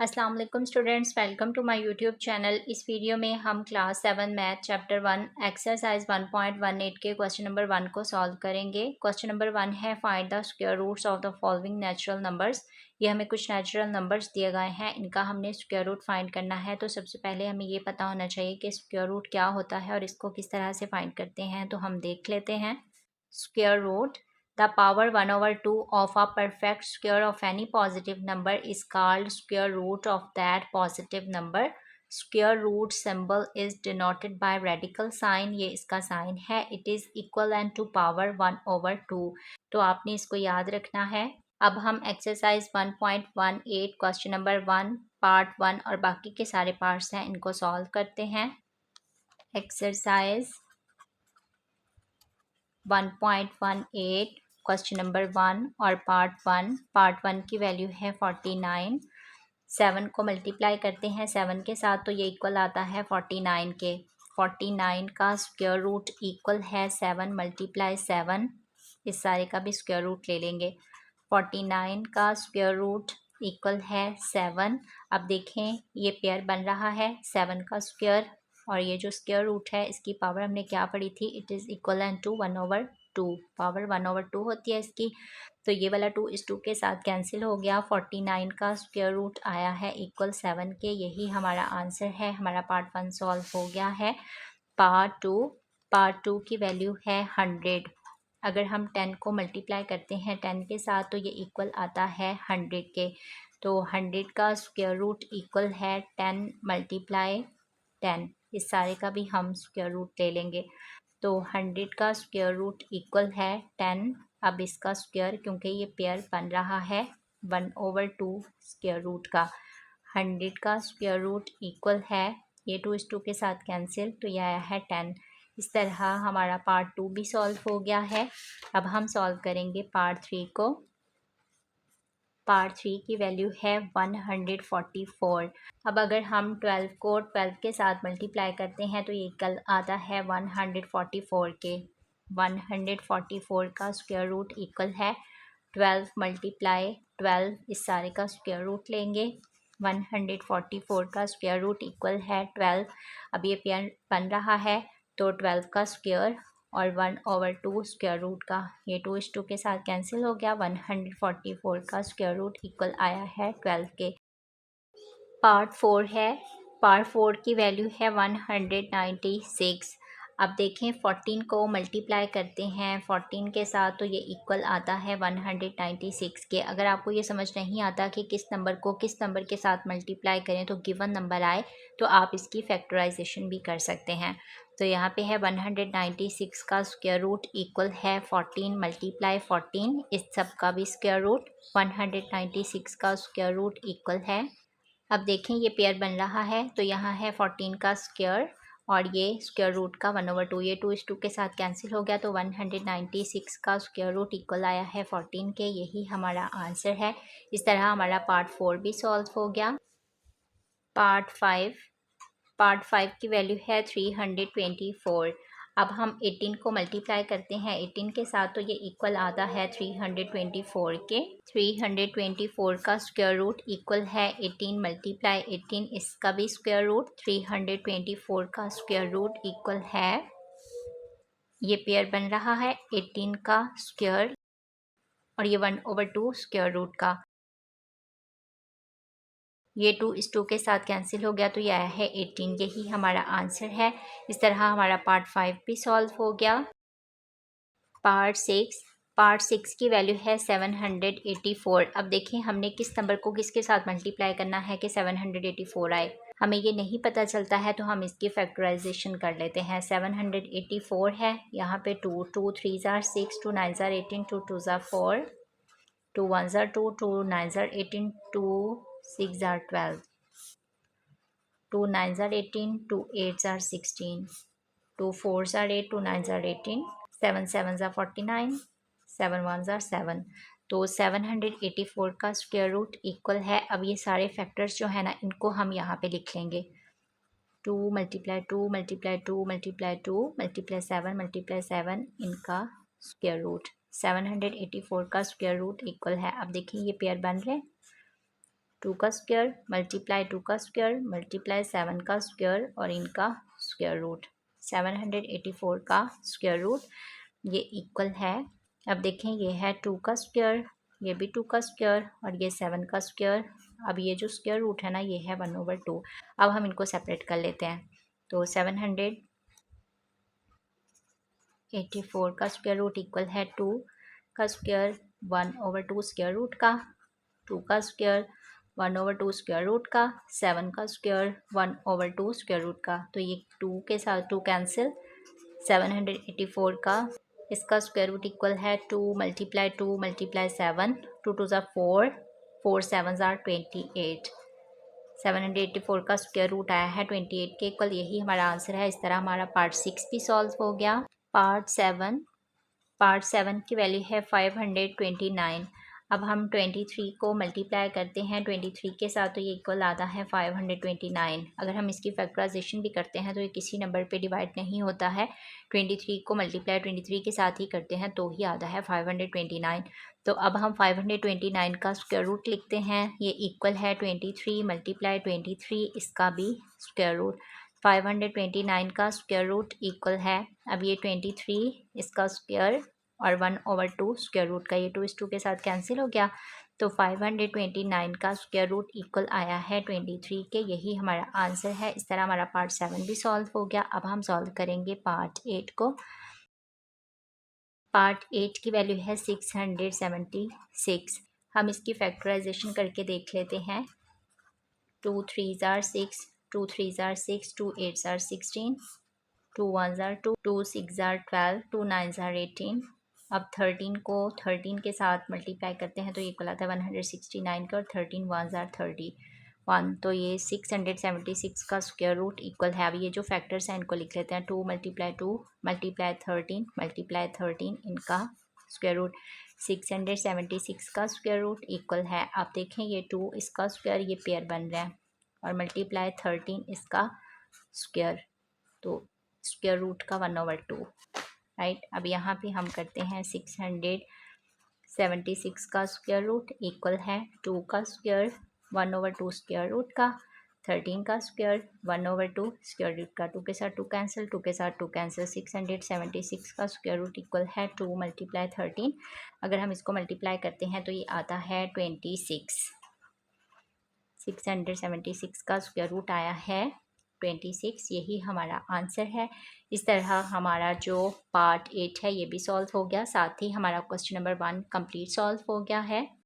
अस्सलाम वालेकुम students, welcome to my YouTube channel. इस वीडियो में हम क्लास 7 मैथ चैप्टर 1 एक्सरसाइज 1.18 के क्वेश्चन नंबर 1 को सॉल्व करेंगे। क्वेश्चन नंबर 1 है find the square roots of the following natural numbers. ये हमें कुछ नेचुरल नंबर्स दिए गए हैं, इनका हमने स्क्वायर रूट फाइंड करना है। तो सबसे पहले हमें ये पता होना चाहिए कि स्क्वायर रूट क्या होता है और इसको किस तरह से फाइंड करते हैं। तो हम देख लेते हैं। Square root, the power 1 over 2 of a perfect square of any positive number is called square root of that positive number. Square root symbol is denoted by radical sign, ये इसका साइन है। It is equivalent to power 1 over 2। तो आपने इसको याद रखना है। अब हम एक्सरसाइज 1.18 क्वेश्चन नंबर 1 पार्ट 1 और बाकी के सारे पार्ट्स हैं, इनको सॉल्व करते हैं। एक्सरसाइज 1.18 क्वेश्चन नंबर 1 और पार्ट 1 की वैल्यू है 49। 7 को मल्टीप्लाई करते हैं 7 के साथ तो ये इक्वल आता है 49 के। 49 का स्क्वायर रूट इक्वल है 7 मल्टीप्लाई 7। इस सारे का भी स्क्वायर रूट ले लेंगे। 49 का स्क्वायर रूट इक्वल है 7। अब देखें ये पेयर बन रहा है 7 का स्क्वायर और ये जो स्क्वायर रूट है इसकी पावर हमने क्या पढ़ी थी, it is equal to 1/2। Power 1/2 होती है इसकी। तो ये वाला 2 इस 2 के साथ कैंसिल हो गया। 49 का स्क्वायर रूट आया है इक्वल 7 के। यही हमारा आंसर है। हमारा पार्ट 1 सॉल्व हो गया है। पार्ट 2 की वैल्यू है 100। अगर हम 10 को मल्टीप्लाई करते हैं 10 के साथ तो ये इक्वल आता है 100 के। तो 100 का स्क्वायर रूट इक्वल है 10 मल्टीप्लाई 10। इस सारे का भी हम स्क्वायर रूट ले लेंगे। तो 100 का स्क्वायर रूट इक्वल है 10। अब इसका स्क्वायर, क्योंकि ये पेयर बन रहा है 1/2 स्क्वायर रूट का। 100 का स्क्वायर रूट इक्वल है, ये 2 इस 2 के साथ कैंसिल, तो ये आया है 10। इस तरह हमारा पार्ट 2 भी सॉल्व हो गया है। अब हम सॉल्व करेंगे पार्ट 3 को। पार्ट 3 की वैल्यू है 144। अब अगर हम 12 को 12 के साथ मल्टीप्लाई करते हैं तो ये कल आता है 144 के। 144 का स्क्वायर रूट इक्वल है 12 मल्टीप्लाई 12। इस सारे का स्क्वायर रूट लेंगे। 144 का स्क्वायर रूट इक्वल है 12। अब ये पेयर बन रहा है तो 12 का स्क्वायर और 1/2 स्क्वायर रूट का, ये 2 इस 2 के साथ कैंसिल हो गया। 144 का स्क्वायर रूट इक्वल आया है 12 के। पार्ट 4 है। पार्ट 4 की वैल्यू है 196। अब देखें 14 को मल्टीप्लाई करते हैं 14 के साथ तो ये इक्वल आता है 196 के। अगर आपको ये समझ नहीं आता कि किस नंबर को किस नंबर के साथ मल्टीप्लाई करें तो गिवन नंबर आए, तो आप इसकी फैक्टराइजेशन भी कर सकते हैं। तो यहाँ पे है 196 का स्क्वायर रूट इक्वल है 14 मल्टीप्लाई 14। इस सब का भी स्क्वायर रूट। 196 का स्क्वायर रूट इक्वल है, अब देखें ये पेयर बन रहा है तो यहाँ है 14 का स्क्वायर और ये स्क्वायर रूट का 1/2। ये 2 इस 2 के साथ कैंसिल हो गया तो 196 का स्क्वायर रूट इक्वल आया है 14 के। यही हमारा आंसर है। इस तरह हमारा पार्ट 4 भी सॉल्व हो गया। पार्ट 5 की वैल्यू है 324। अब हम 18 को मल्टीप्लाई करते हैं 18 के साथ तो ये इक्वल आता है 324 के। 324 का स्क्वायर रूट इक्वल है 18 मल्टीप्लाई 18। इसका भी स्क्वायर रूट। 324 का स्क्वायर रूट इक्वल है, ये पेयर बन रहा है 18 का स्क्वायर और ये 1/2 स्क्वायर रूट का। ये 2 इस 2 के साथ कैंसिल हो गया तो ये आया है 18। यही हमारा आंसर है। इस तरह हमारा पार्ट 5 भी सॉल्व हो गया। पार्ट 6 की वैल्यू है 784। अब देखें हमने किस नंबर को किसके साथ मल्टीप्लाई करना है कि 784 आए। हमें ये नहीं पता चलता है तो हम इसकी फैक्टराइजेशन कर लेते हैं। 784 है, यहाँ पे 2 2 3 ज़ार 6 2 9 ज़ार 18 2 2 ज़ार 4 2 1 ज़ार 2 2 9 ज़ार 18 2 6 ज़ार 12 2 9 ज़ार 18 2 8 ज़ार 16 2 4 ज़ार 8 2 9 ज़ार 18 7 7 ज़ार 49 7 1 ज़ार 7। तो 784 का स्क्वायर रूट इक्वल है, अब ये सारे फैक्टर्स जो है ना इनको हम यहाँ पे लिख लेंगे। 2 multiply 2 multiply 2 multiply 2 multiply 7 multiply 7, इनका स्क्वायर रूट। 784 का स्क्वायर रूट इक्वल है, अब देखिए ये पेयर बन रहे 2 का स्क्वायर मल्टीप्लाई 2 का स्क्वायर मल्टीप्लाई 7 का स्क्वायर और इनका स्क्वायर रूट 784 का स्क्वायर रूट ये इक्वल है। अब देखें ये है 2 का स्क्वायर, ये भी 2 का स्क्वायर और ये 7 का स्क्वायर। अब ये जो स्क्वायर रूट है ना ये है 1/2। अब हम इनको सेपरेट कर लेते हैं। तो 784 का स्क्वायर रूट इक्वल है 2 का स्क्वायर 1/2 स्क्वायर रूट का, 2 का स्क्वायर 1/2 स्क्वायर रूट का, 7 का स्क्वायर 1/2 स्क्वायर रूट का। तो ये 2 के साथ 2 कैंसिल, 784 का इसका स्क्वायर रूट इक्वल है 2 मल्टीप्लाई 7, 2 2 ज़ार 4, 4 7 ज़ार 28। 784 का स्क्वायर रूट आया है 28 के इक्वल, यही हमारा आंसर है। इस तरह हमारा पार्ट 6 भी सॉल्व हो गया। पार्ट 7 की वैल्यू है 529। अब हम 23 को मल्टीप्लाई करते हैं 23 के साथ तो ये इक्वल आता है 529। अगर हम इसकी फैक्टराइजेशन भी करते हैं तो ये किसी नंबर पे डिवाइड नहीं होता है, 23 को मल्टीप्लाई 23 के साथ ही करते हैं तो ही आता है 529। तो अब हम 529 का स्क्वायर रूट लिखते हैं। ये इक्वल है 23 मल्टीप्लाई 23 इसका भी स्क्वायर रूट। 529 का स्क्वायर रूट इक्वल है, अब ये 23 इसका स्क्वायर और 1/2 स्क्वायर रूट का, ये 2 इस 2 के साथ कैंसिल हो गया। तो 529 का स्क्वायर रूट इक्वल आया है 23 के, यही हमारा आंसर है। इस तरह हमारा पार्ट 7 भी सॉल्व हो गया। अब हम सॉल्व करेंगे पार्ट 8 को। पार्ट 8 की वैल्यू है 676। हम इसकी फैक्टराइजेशन करके देख लेते हैं। 2 3 ज़ार 6, 2 3 ज़ार 6, 2 8 ज़ार 16, 2 1 ज़ार 2, 2 6 ज़ार 12, 2 9 ज़ार 18। अब 13 को 13 के साथ मल्टीप्लाई करते हैं तो ये इक्वल आता है 169 का, और 13 1 ज़ार 31। तो ये 676 का स्क्वायर रूट इक्वल है। अब ये जो फैक्टर्स हैं इनको लिख लेते हैं। 2 मल्टीप्लाई 2 मल्टीप्लाई 13 मल्टीप्लाई 13 इनका स्क्वायर रूट 676 का स्क्वायर रूट इक्वल है। आप देखें ये 2 इसका स्क्वायर ये पेयर बन रहा है और मल्टीप्लाई 13 इसका स्क्वायर, तो स्क्वायर रूट का 1/2 राइट। अब यहाँ पे हम करते हैं 676 का स्क्वायर रूट इक्वल है 2 का स्क्वायर 1/2 स्क्वायर रूट का, 13 का स्क्वायर 1/2 स्क्वायर रूट का, 2 के साथ 2 कैंसिल, 2 के साथ 2 कैंसिल। 676 का स्क्वायर रूट इक्वल है 2 मल्टीप्लाई 13। अगर हम इसको मल्टीप्लाई करते हैं तो ये आता है 26। 676 का स्क्वायर रूट आया है 26, यही हमारा आंसर है। इस तरह हमारा जो पार्ट 8 है ये भी सॉल्व हो गया, साथ ही हमारा क्वेश्चन नंबर 1 कंप्लीट सॉल्व हो गया है।